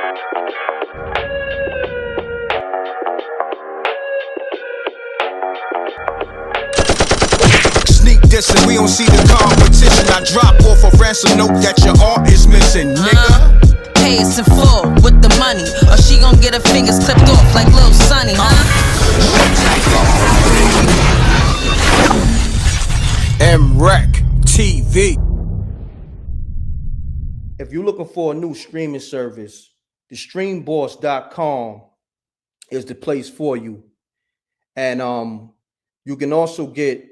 Sneak dissing, we don't see the competition. I drop off a ransom note that your art is missing, nigga. Pay us in full with the money, or she gon' get her fingers clipped off like Lil Sonny, M.Reckttv. If you're looking for a new streaming service, the streamboss.com is the place for you. And you can also get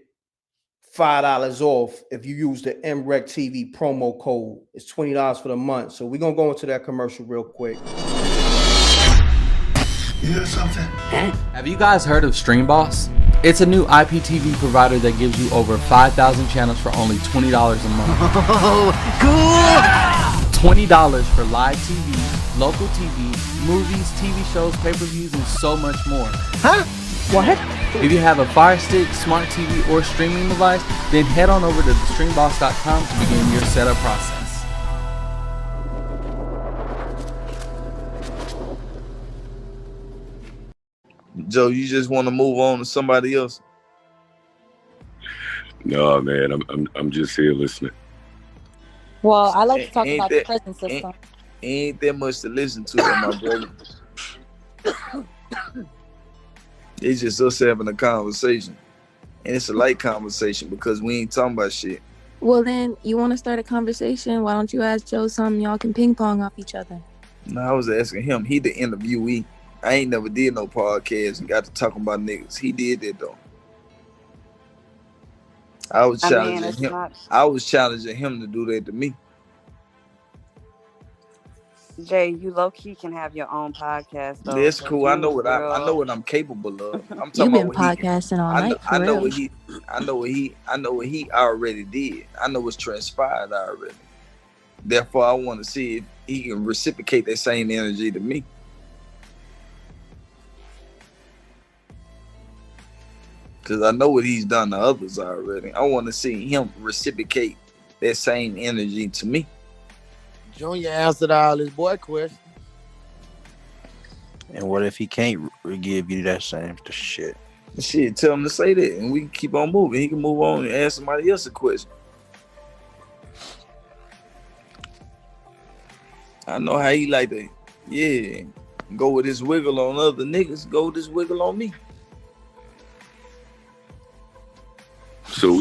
$5 off if you use the MRecktv promo code. It's $20 for the month. So we're gonna go into that commercial real quick. You hear something? Have you guys heard of StreamBoss? It's a new IPTV provider that gives you over 5,000 channels for only $20 a month. Oh, cool! $20 for live TV, local TV, movies, TV shows, pay-per-views, and so much more. Huh? What? If you have a Fire Stick, smart TV, or streaming device, then head on over to thestreamboss.com to begin your setup process. Joe, you just want to move on to somebody else? No, man, I'm just here listening. Well, I like to talk about the prison system. Ain't that much to listen to, my brother. It's just us having a conversation. And it's a light conversation because we ain't talking about shit. Well, then, you want to start a conversation? Why don't you ask Joe something? Y'all can ping pong off each other. No, I was asking him. He the interviewee. I ain't never did no podcast and got to talking about niggas. He did that though. I was challenging him. I was challenging him to do that to me. Jay, you low key can have your own podcast though. That's cool. I know what I know what I'm capable of. I'm talking You've been about podcasting all night. I know what he already did. I know what's transpired already. Therefore, I want to see if he can reciprocate that same energy to me. Because I know what he's done to others already. I want to see him reciprocate that same energy to me. Junior answered all his boy questions. And what if he can't give you that same shit? Shit, tell him to say that, and we can keep on moving. He can move on and ask somebody else a question. I know how he like to, go with his wiggle on other niggas. Go with his wiggle on me. So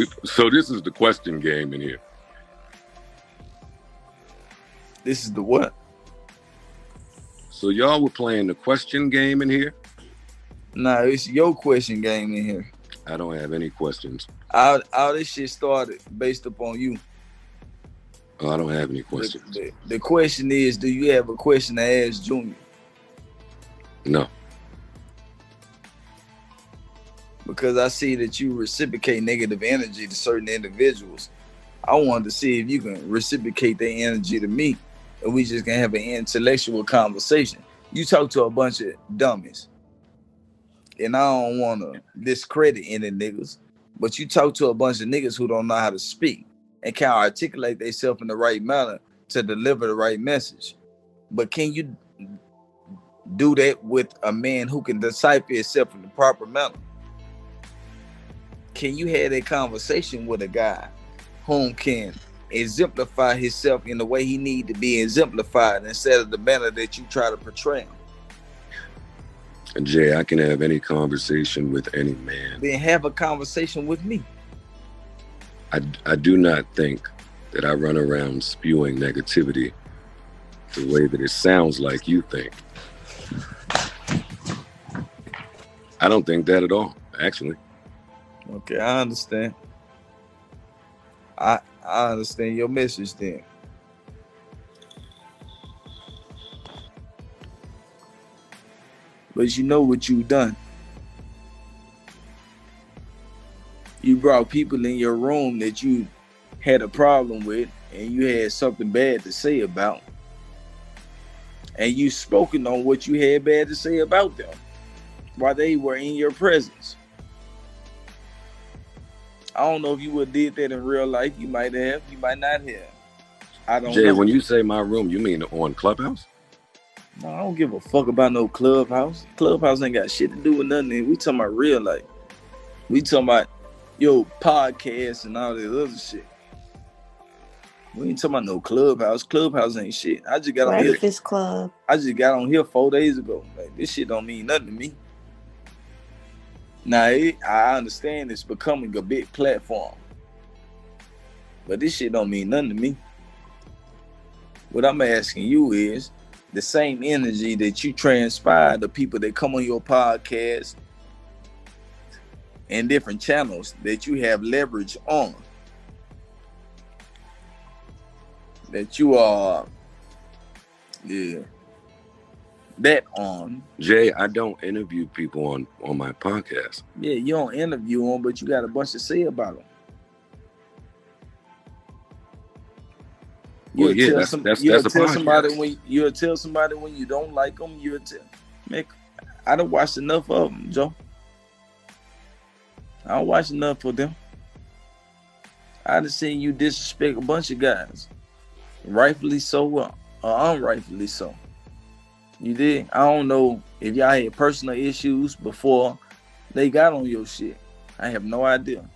this is the question game in here. This is the what? So y'all were playing the question game in here? Nah, it's your question game in here. I don't have any questions. All this shit started based upon you. Oh, I don't have any questions. The question is, do you have a question to ask Junior? No. Because I see that you reciprocate negative energy to certain individuals. I wanted to see if you can reciprocate that energy to me, and we just can have an intellectual conversation. You talk to a bunch of dummies, and I don't want to discredit any niggas, but you talk to a bunch of niggas who don't know how to speak and can't articulate themselves in the right manner to deliver the right message. But can you do that with a man who can decipher himself in the proper manner? Can you have that conversation with a guy whom can exemplify himself in the way he need to be exemplified instead of the manner that you try to portray him? And Jay, I can have any conversation with any man. Then have a conversation with me. I do not think that I run around spewing negativity the way that it sounds like you think. I don't think that at all, actually. Okay, I understand. I understand your message then. But you know what you've done. You brought people in your room that you had a problem with and you had something bad to say about. And you spoken on what you had bad to say about them while they were in your presence. I don't know if you would have did that in real life. You might have. You might not have. I don't know. Jay, when you say my room, you mean on Clubhouse? No, I don't give a fuck about no Clubhouse. Clubhouse ain't got shit to do with nothing. We talking about real life. We talking about podcasts and all this other shit. We ain't talking about no Clubhouse. Clubhouse ain't shit. I just got on here. Breakfast Club. I just got on here 4 days ago. Like, this shit don't mean nothing to me. Now, I understand it's becoming a big platform. But this shit don't mean nothing to me. What I'm asking you is the same energy that you transpire the people that come on your podcast and different channels that you have leverage on. That you are, that on. Jay, I don't interview people on my podcast. Yeah, you don't interview them, but you got a bunch to say about them. Well, yeah, that's a podcast. You'll tell somebody when you don't like them. You'll tell. Mick, I done watched enough of them, Joe. I don't watch enough of them. I done seen you disrespect a bunch of guys. Rightfully so or unrightfully so. You did. I don't know if y'all had personal issues before they got on your shit. I have no idea.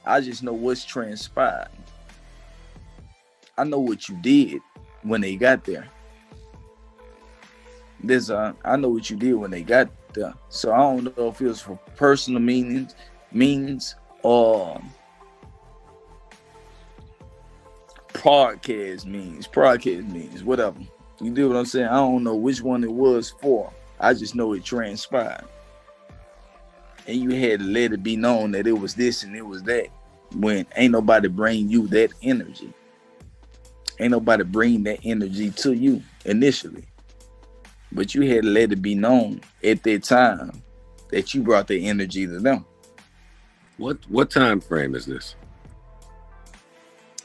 I just know what's transpired. I know what you did when they got there. I know what you did when they got there. So I don't know if it was for personal means or podcast means, whatever. You do what I'm saying? I don't know which one it was for. I just know it transpired. And you had to let it be known that it was this and it was that, when ain't nobody bring you that energy. Ain't nobody bring that energy to you initially. But you had to let it be known at that time that you brought the energy to them. What time frame is this?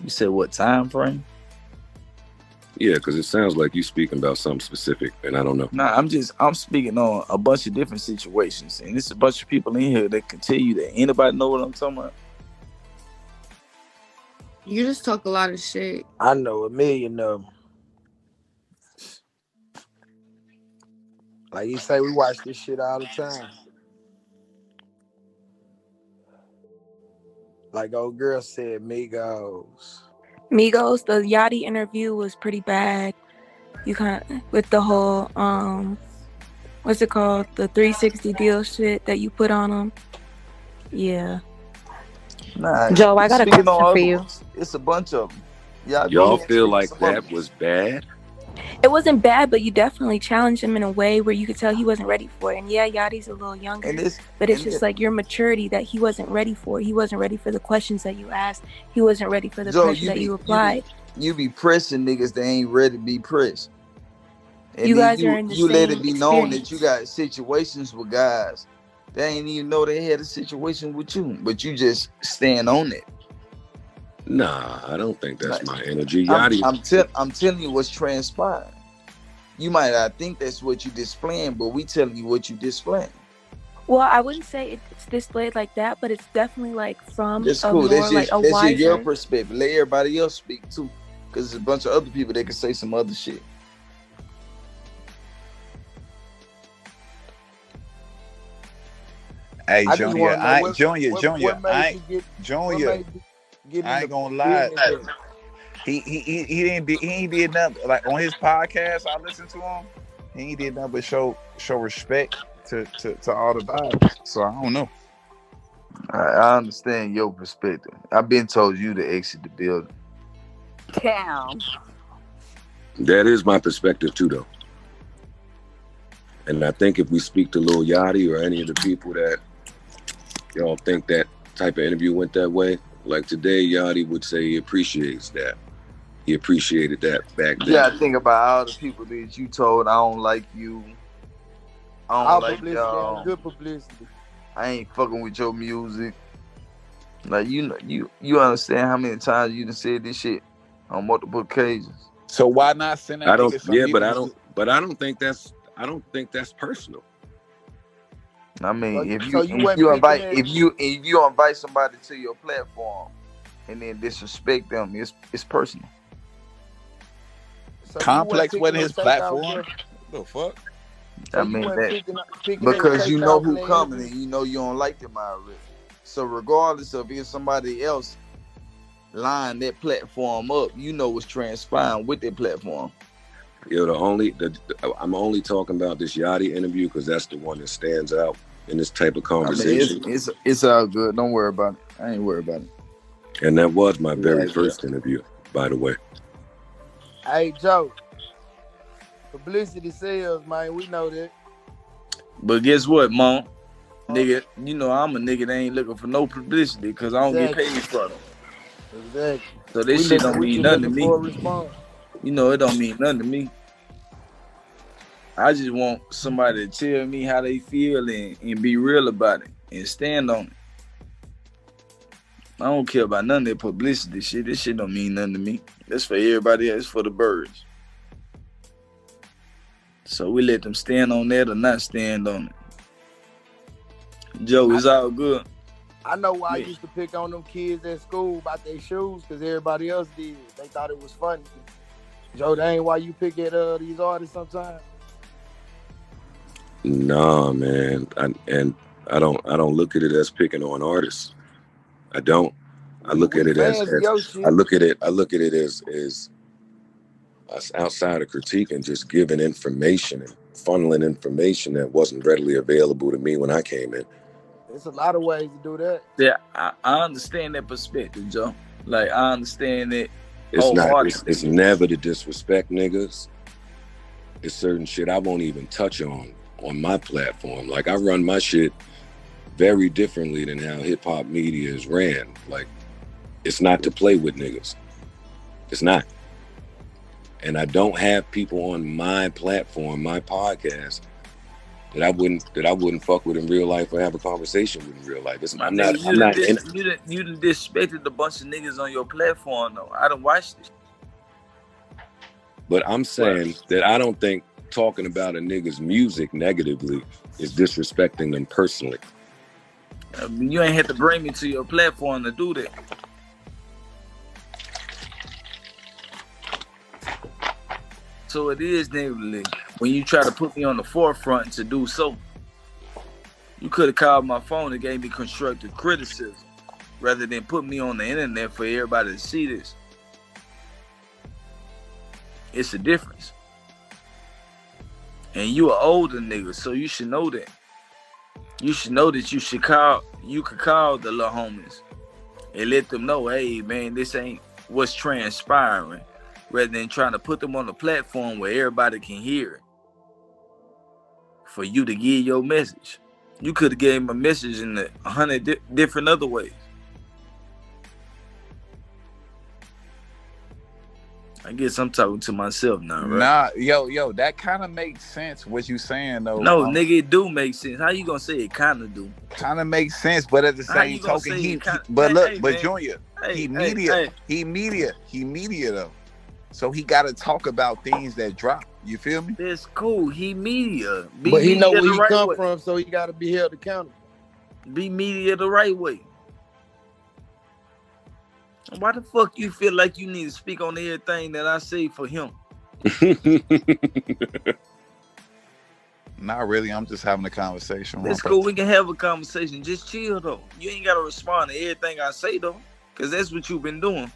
You said what time frame? Yeah, because it sounds like you speaking about something specific, and I don't know. Nah, I'm speaking on a bunch of different situations, and there's a bunch of people in here that can tell you that. Anybody know what I'm talking about? You just talk a lot of shit. I know a million of them. Like you say, we watch this shit all the time. Like old girl said, Migos, the Yachty interview was pretty bad. You kind of, with the whole, what's it called? The 360 deal shit that you put on them. Yeah. Nah, Joe, I got a question for you. It's a bunch of them. Y'all feel like that was bad? It wasn't bad, but you definitely challenged him in a way where you could tell he wasn't ready for it. And yeah, Yachty's a little younger, but it's just like your maturity that he wasn't ready for. He wasn't ready for the questions that you asked. He wasn't ready for the pressure that you applied. You be pressing niggas that ain't ready to be pressed. And you guys are in the same let it be known experience. that you got situations with guys that ain't even know they had a situation with you, but you just stand on it. Nah, I don't think that's my energy. I'm telling you what's transpired. You might not think that's what you displaying, but we telling you what you displaying. Well, I wouldn't say it's displayed like that, but it's definitely like from that's a cool. more That's like just, a that's wiser. just your perspective. Let everybody else speak too, because there's a bunch of other people that can say some other shit. Hey, Junior, I ain't gonna lie. He ain't did nothing. Like on his podcast, I listened to him. He ain't did nothing but show respect to all the vibes. So I don't know. I understand your perspective. I've been told you to exit the building. Damn. That is my perspective too, though. And I think if we speak to Lil Yachty or any of the people that y'all think that type of interview went that way, like today, Yachty would say he appreciates that. He appreciated that back then. Yeah, I think about all the people that you told I don't like you. I don't like y'all. Good publicity. I ain't fucking with your music. Like you understand how many times you done said this shit on multiple occasions. So why not send that nigga some music? But I don't think that's personal. I mean, if you invite somebody to your platform and then disrespect them, it's personal. So Complex wasn't his platform. The fuck? So I mean that picking because you know who takeoff coming lanes. and you know you don't like them already. So regardless of if somebody else line that platform up, you know what's transpiring with that platform. Yo, I'm only talking about this Yachty interview because that's the one that stands out in this type of conversation. I mean, it's all good. Don't worry about it. I ain't worried about it. And that was my very first interview, by the way. Hey, Joe. Publicity sales, man. We know that. But guess what, Mom? Nigga, you know I'm a nigga that ain't looking for no publicity because I don't get paid for them. Exactly. So this shit don't mean nothing to me. For a response. You know, it don't mean nothing to me. I just want somebody to tell me how they feel and be real about it and stand on it. I don't care about none of that publicity shit. This shit don't mean nothing to me. That's for everybody else, for the birds. So we let them stand on that or not stand on it. Joe, it's all good. I know why I used to pick on them kids at school about their shoes because everybody else did. They thought it was funny. Joe, that ain't why you pick at these artists sometimes. Nah, man. I don't look at it as picking on artists. I don't. I look at it as outside of critique and just giving information and funneling information that wasn't readily available to me when I came in. There's a lot of ways to do that. Yeah, I understand that perspective, Joe. Like, I understand it. It's never to disrespect niggas. It's certain shit I won't even touch on my platform. Like, I run my shit very differently than how hip-hop media is ran. Like, it's not to play with niggas. It's not. And I don't have people on my platform, my podcast, that I wouldn't fuck with in real life or have a conversation with in real life. You done disrespected a bunch of niggas on your platform, though. I done watched it. But I'm saying that I don't think talking about a nigga's music negatively is disrespecting them personally. You ain't had to bring me to your platform to do that. So it is negatively when you try to put me on the forefront to do so. You could have called my phone and gave me constructive criticism rather than put me on the internet for everybody to see this. It's a difference. And you an older nigga, so you should know that. You should know that you could call the little homies and let them know, hey man, this ain't what's transpiring, rather than trying to put them on a platform where everybody can hear it for you to give your message. You could have gave him a message in 100 different other ways. I guess I'm talking to myself now, right? Nah, yo, that kind of makes sense what you saying though. No, nigga, it do make sense. How you gonna say it kind of do? Kind of makes sense, but at the same token, Junior, he media though. So he got to talk about things that drop. You feel me? That's cool. He media. But he know where he come from, so he got to be held accountable. Be media the right way. Why the fuck you feel like you need to speak on everything that I say for him? Not really. I'm just having a conversation. That's cool. We can have a conversation. Just chill, though. You ain't got to respond to everything I say, though, because that's what you've been doing.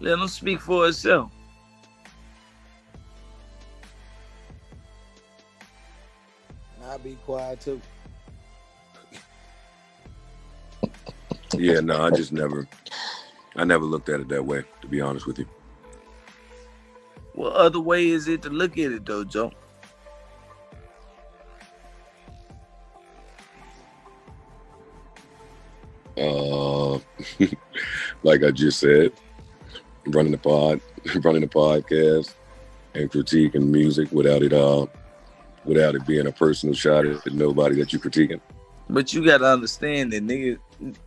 Let him speak for himself. I'll be quiet too. Yeah, no, I never looked at it that way, to be honest with you. What other way is it to look at it though, Joe? Like I just said, running the podcast and critiquing music without it being a personal shot at nobody that you're critiquing. But you gotta understand that, nigga,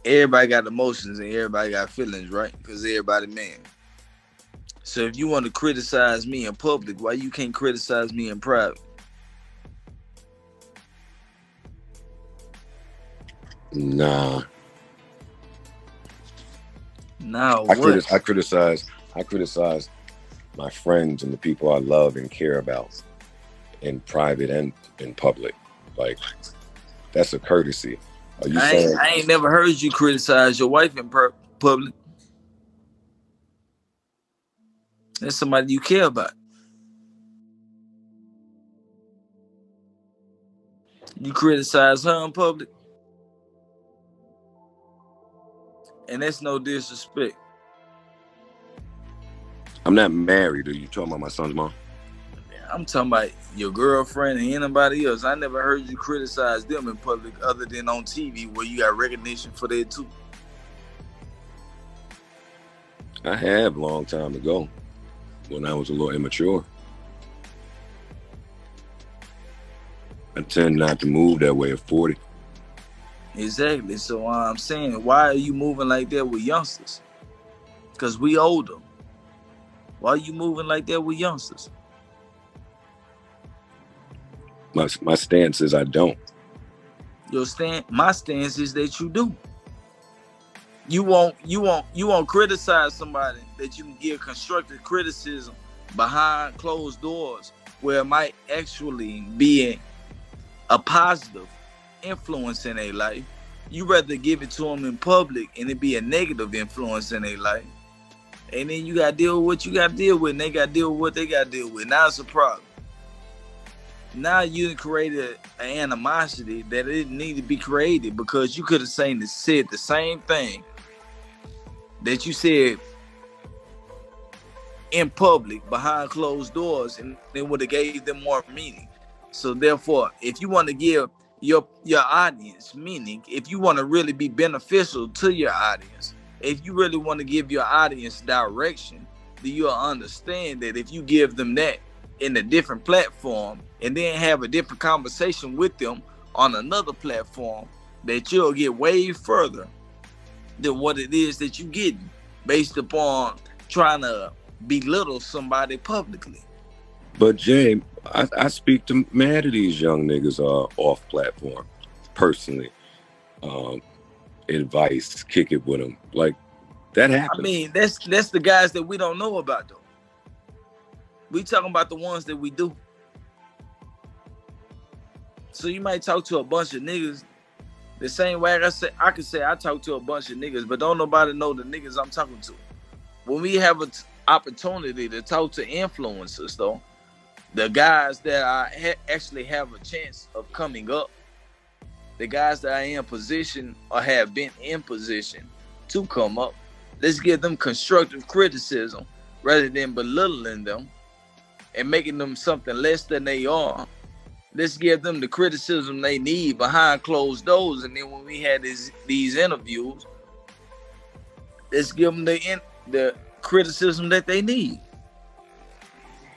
everybody got emotions and everybody got feelings, right? Because everybody man. So if you want to criticize me in public, why you can't criticize me in private? Nah. No, I criticize my friends and the people I love and care about in private and in public. Like, that's a courtesy. Are you saying I ain't never heard you criticize your wife in public. That's somebody you care about. You criticize her in public, and that's no disrespect. I'm not married? Are you talking about my son's mom? I'm talking about your girlfriend and anybody else. I never heard you criticize them in public other than on TV where you got recognition for that too. I have a long time ago when I was a little immature. I tend not to move that way at 40. Exactly. So I'm saying, why are you moving like that with youngsters? Because we older. Why are you moving like that with youngsters? My stance is I don't. My stance is that you do. You won't criticize somebody that you can give constructive criticism behind closed doors where it might actually be a positive influence in their life. You rather give it to them in public and it be a negative influence in their life. And then you got to deal with what you got to deal with, and they got to deal with what they got to deal with. Now it's a problem. Now you created an animosity that it didn't need to be created because you could have said the same thing that you said in public behind closed doors, and it would have gave them more meaning. So therefore, if you want to give your audience meaning, if you want to really be beneficial to your audience, if you really want to give your audience direction, then you'll understand that if you give them that in a different platform and then have a different conversation with them on another platform, that you'll get way further than what it is that you getting based upon trying to belittle somebody publicly. But Jay, I speak to mad of these young niggas off platform personally. Advice, kick it with them. Like, that happens. I mean, that's the guys that we don't know about though. We talking about the ones that we do. So you might talk to a bunch of niggas the same way I could say I talk to a bunch of niggas, but don't nobody know the niggas I'm talking to. When we have an opportunity to talk to influencers though, the guys that I actually have a chance of coming up, the guys that are in position or have been in position to come up, let's give them constructive criticism rather than belittling them and making them something less than they are. Let's give them the criticism they need behind closed doors, and then when we had these interviews, let's give them the criticism that they need.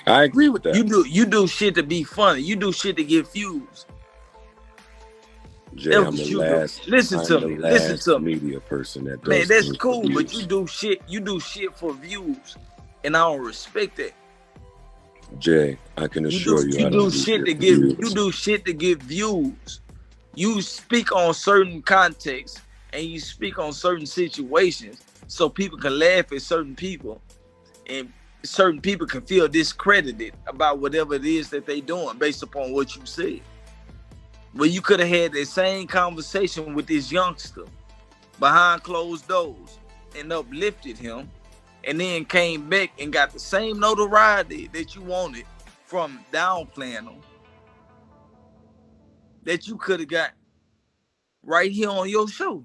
I agree with that. You do shit to be funny. You do shit to get views. Jay, I'm the last. Listen to me. Media person that does. Man, that's cool, but you do shit for views, and I don't respect that. Jay, I can assure you, you do shit to get views. You speak on certain contexts and you speak on certain situations so people can laugh at certain people, and certain people can feel discredited about whatever it is that they doing based upon what you said. Well, you could have had that same conversation with this youngster behind closed doors and uplifted him, and then came back and got the same notoriety that you wanted from downplaying them that you could have got right here on your show.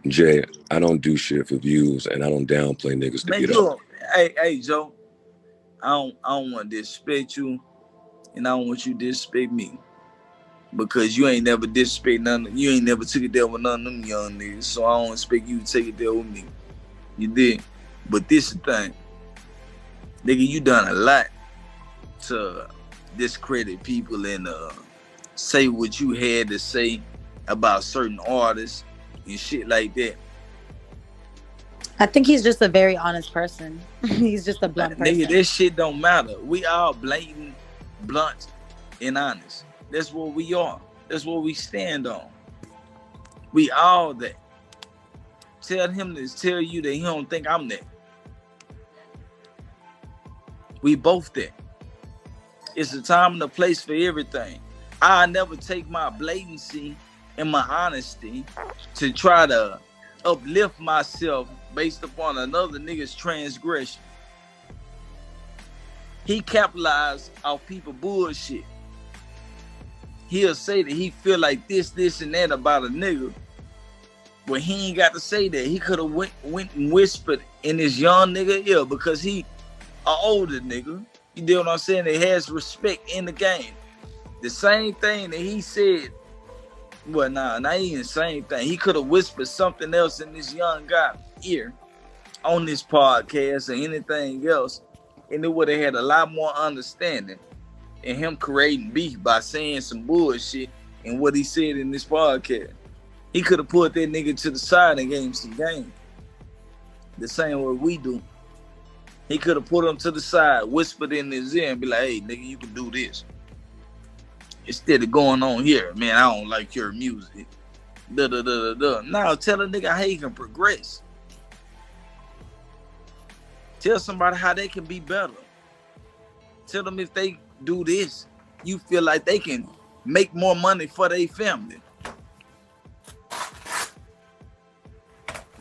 Jay, I don't do shit for views, and I don't downplay niggas to get up. Hey, Joe, I don't want to disrespect you, and I don't want you to disrespect me, because you ain't never disrespect none. You ain't never took it there with none of them young niggas, so I don't expect you to take it there with me. You did, but this is the thing, nigga. You done a lot to discredit people and say what you had to say about certain artists and shit like that. I think he's just a very honest person. He's just a blunt person. Nigga, this shit don't matter. We all blatant, blunt, and honest. That's what we are. That's what we stand on. We all that. tell him to tell you that he don't think I'm that. We both that. It's a time and a place for everything. I never take my blatancy and my honesty to try to uplift myself based upon another nigga's transgression. He capitalized off people bullshit. He'll say that he feel like this, and that about a nigga. When he ain't got to say that. He could have went and whispered in this young nigga ear because he an older nigga. You know what I'm saying? That has respect in the game. The same thing that he said. Well, not even the same thing. He could have whispered something else in this young guy's ear on this podcast or anything else, and it would have had a lot more understanding and him creating beef by saying some bullshit and what he said in this podcast. He could have put that nigga to the side and gave him some game. The same way we do. He could have put him to the side, whispered in his ear and be like, hey, nigga, you can do this. Instead of going on here, man, I don't like your music. Now tell a nigga how he can progress. Tell somebody how they can be better. Tell them if they do this, you feel like they can make more money for their family.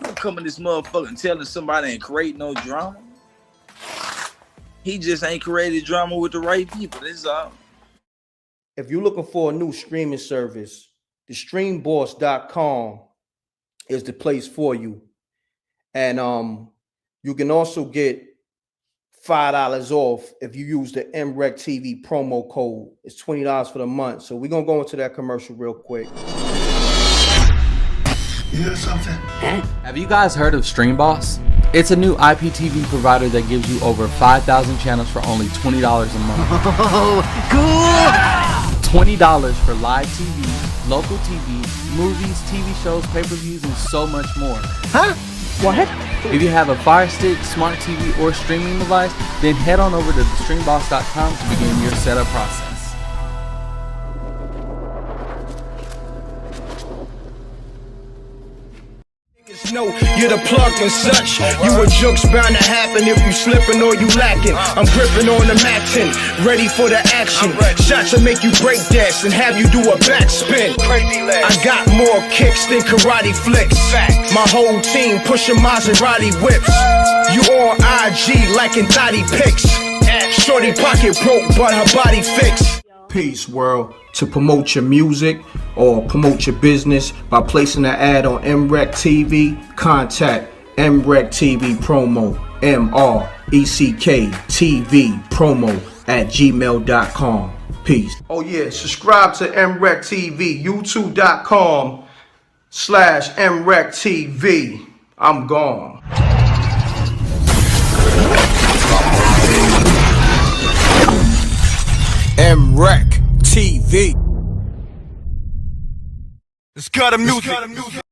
Don't come in this motherfucker and telling somebody ain't create no drama. He just ain't created drama with the right people. That's all. If you're looking for a new streaming service, the streamboss.com is the place for you. And you can also get $5 off if you use the MRecktv promo code. It's $20 for the month. So we're going to go into that commercial real quick. You hear something? Have you guys heard of StreamBoss? It's a new IPTV provider that gives you over 5,000 channels for only $20 a month. Oh, cool! $20 for live TV, local TV, movies, TV shows, pay-per-views, and so much more. Huh? What? If you have a Fire Stick, smart TV, or streaming device, then head on over to thestreamboss.com to begin your setup process. No, you're the plug and such. You a joke's bound to happen if you slipping or you lacking. I'm gripping on the Matin, ready for the action. Shots will make you break dance and have you do a backspin. I got more kicks than karate flicks. My whole team pushing Maserati whips. You on IG liking thotty pics. Shorty pocket broke, but her body fixed. Peace, world. To promote your music or promote your business by placing an ad on MRecktv, contact mrecktvpromo, mrecktvpromo @gmail.com. Peace. Oh yeah, subscribe to MRecktv, youtube.com/MRecktv. I'm gone. M.Reck TV. It's got a music.